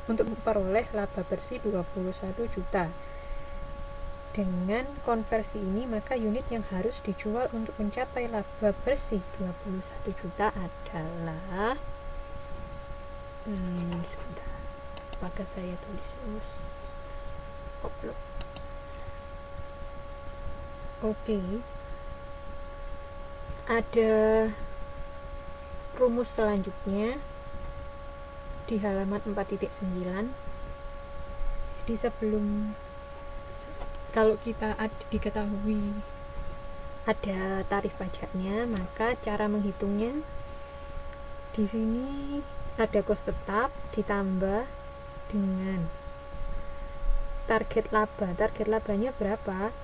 untuk memperoleh laba bersih 21 juta. Dengan konversi ini, maka unit yang harus dijual untuk mencapai laba bersih 21 juta adalah sebentar, apakah saya tulis upload. Oke. Ada rumus selanjutnya di halaman 4.9. Jadi sebelum, kalau kita diketahui ada tarif pajaknya, maka cara menghitungnya di sini ada kos tetap ditambah dengan target laba. Target labanya berapa?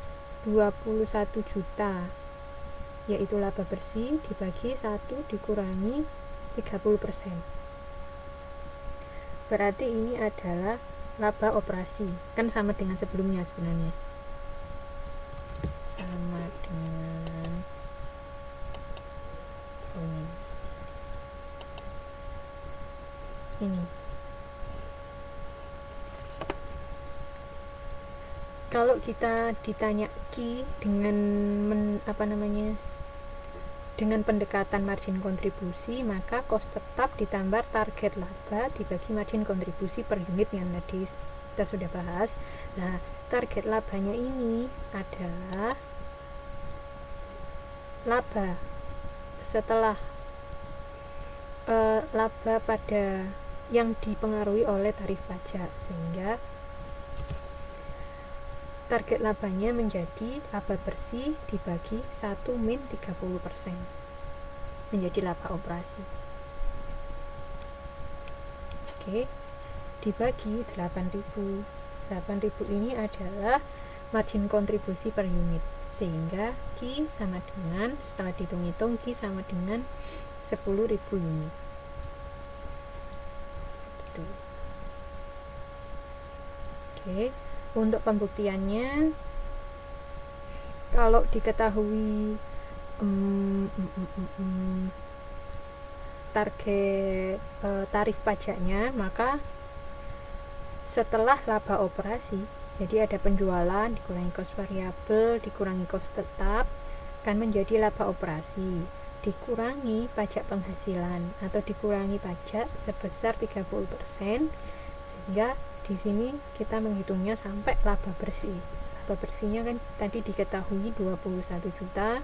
21 juta, yaitu laba bersih dibagi 1 dikurangi 30%. Berarti ini adalah laba operasi, kan sama dengan sebelumnya sebenarnya, sama dengan ini. Kalau kita ditanya Ki dengan dengan pendekatan margin kontribusi, maka kos tetap ditambah target laba dibagi margin kontribusi per unit yang tadi kita sudah bahas. Nah, target labanya ini adalah laba setelah laba pada yang dipengaruhi oleh tarif pajak, sehingga target labanya menjadi laba bersih dibagi 1 min 30%, menjadi laba operasi. Oke, dibagi 8.000. 8.000 ini adalah margin kontribusi per unit, sehingga Q sama dengan, setelah dihitung-hitung, Q sama dengan 10.000 unit. Gitu. Oke. Untuk pembuktiannya, kalau diketahui target tarif pajaknya, maka setelah laba operasi, jadi ada penjualan dikurangi kos variabel dikurangi kos tetap, kan menjadi laba operasi dikurangi pajak penghasilan atau dikurangi pajak sebesar 30%, sehingga di sini kita menghitungnya sampai laba bersih. Laba bersihnya kan tadi diketahui 21 juta,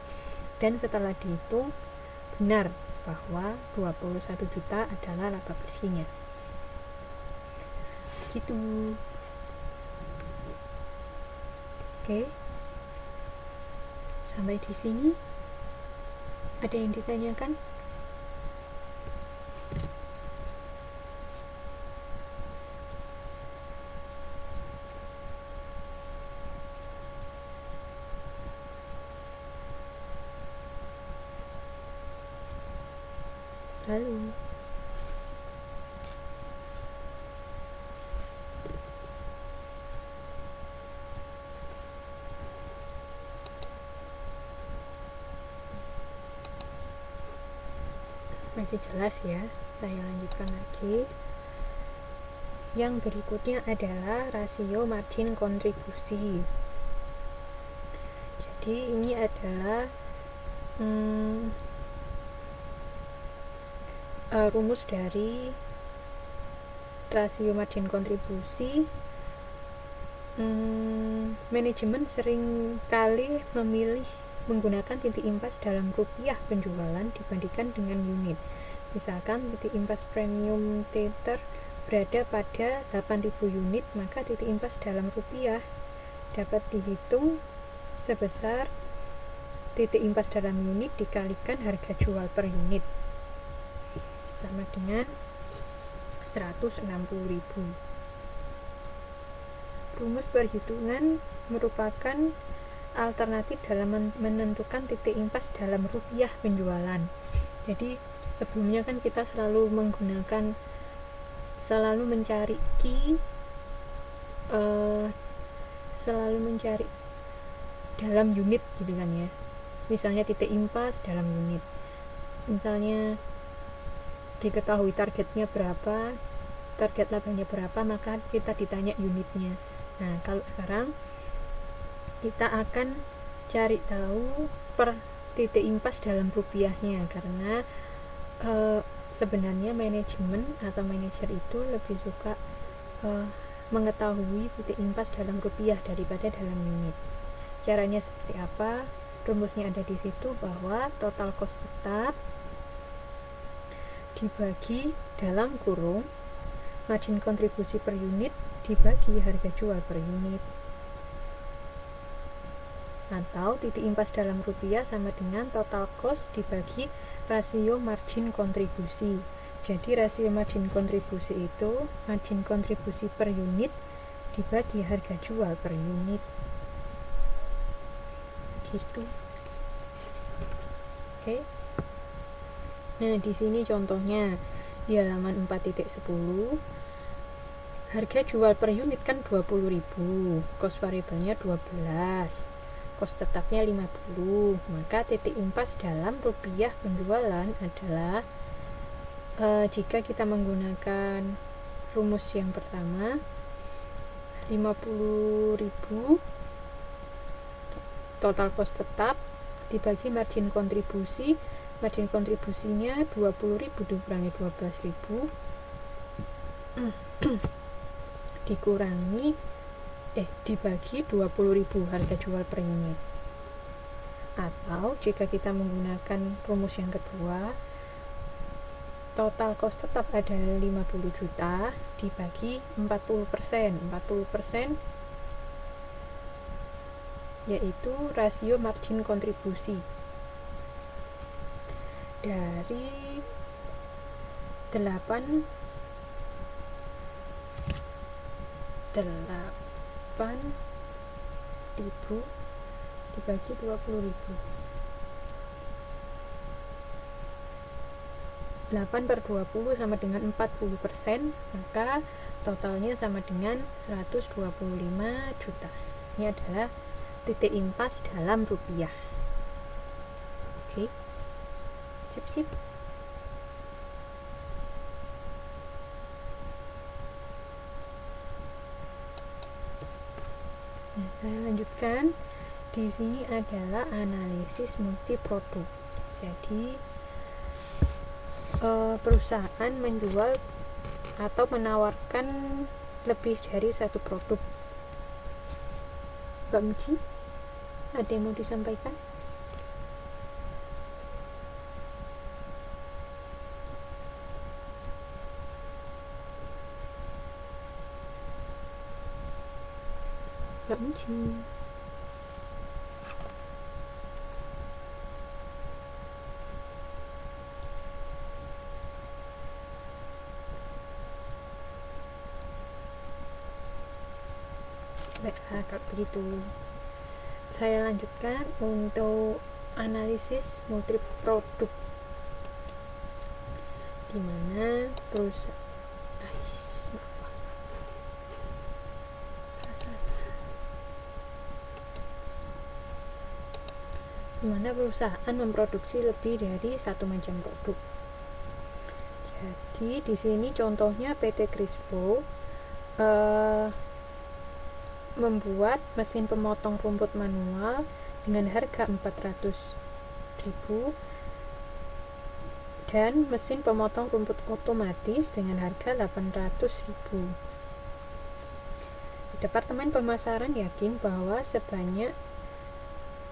dan setelah dihitung benar bahwa 21 juta adalah laba bersihnya. Gitu. Oke. Sampai di sini ada yang ditanyakan? Halo. Masih jelas ya? Saya lanjutkan lagi. Yang berikutnya adalah rasio margin kontribusi. Jadi ini adalah rumus dari rasio margin kontribusi. Manajemen sering kali memilih menggunakan titik impas dalam rupiah penjualan dibandingkan dengan unit. Misalkan titik impas premium tether berada pada 8.000 unit, maka titik impas dalam rupiah dapat dihitung sebesar titik impas dalam unit dikalikan harga jual per unit, sama dengan 160.000. Rumus perhitungan merupakan alternatif dalam menentukan titik impas dalam rupiah penjualan. Jadi sebelumnya kan kita selalu mencari Q, selalu mencari dalam unit gitu kan ya. Misalnya titik impas dalam unit, misalnya diketahui targetnya berapa, target labanya berapa, maka kita ditanya unitnya. Nah, kalau sekarang kita akan cari tahu per titik impas dalam rupiahnya, karena sebenarnya manajemen atau manajer itu lebih suka mengetahui titik impas dalam rupiah daripada dalam unit. Caranya seperti apa? Rumusnya ada di situ, bahwa total cost tetap dibagi dalam kurung margin kontribusi per unit dibagi harga jual per unit, atau titik impas dalam rupiah sama dengan total cost dibagi rasio margin kontribusi. Jadi rasio margin kontribusi itu margin kontribusi per unit dibagi harga jual per unit, gitu. Oke. Nah, di sini contohnya di halaman 4.10, harga jual per unit kan 20.000, cost variabelnya 12, cost tetapnya 50. Maka titik impas dalam rupiah penjualan adalah jika kita menggunakan rumus yang pertama, 50.000 total cost tetap dibagi margin kontribusi. Margin kontribusinya 20.000 dikurangi 12.000 dibagi 20.000 harga jual per unit. Atau jika kita menggunakan rumus yang kedua, total cost tetap adalah 50 juta dibagi 40%. 40% yaitu rasio margin kontribusi dari 8.000 dibagi 20.000. 8/20 sama dengan 40%, maka totalnya sama dengan 125 juta. Ini adalah titik impas dalam rupiah. Oke. Sip. Nah, saya lanjutkan. Di sini adalah analisis multi produk. Jadi perusahaan menjual atau menawarkan lebih dari satu produk. Mbak Mici, ada yang mau disampaikan? Mbak Mici. Baiklah, kalau begitu saya lanjutkan untuk analisis multi produk, dimana perusahaan memproduksi lebih dari satu macam produk. Jadi di sini contohnya PT Crispo membuat mesin pemotong rumput manual dengan harga 400.000 dan mesin pemotong rumput otomatis dengan harga 800.000. Departemen pemasaran yakin bahwa sebanyak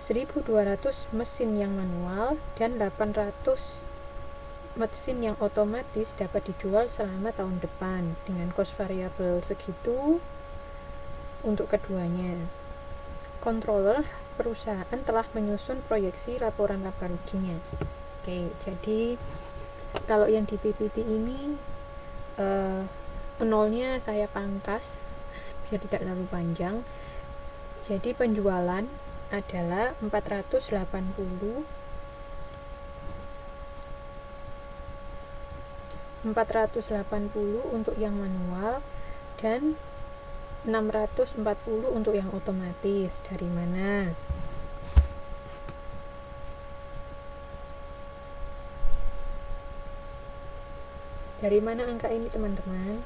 1.200 mesin yang manual dan 800 mesin yang otomatis dapat dijual selama tahun depan dengan cost variabel segitu. Untuk keduanya, controller perusahaan telah menyusun proyeksi laporan laba ruginya. Oke, jadi kalau yang di PPT ini nolnya saya pangkas biar tidak terlalu panjang. Jadi penjualan adalah 480 untuk yang manual dan 640 untuk yang otomatis. Dari mana? Dari mana angka ini, teman-teman?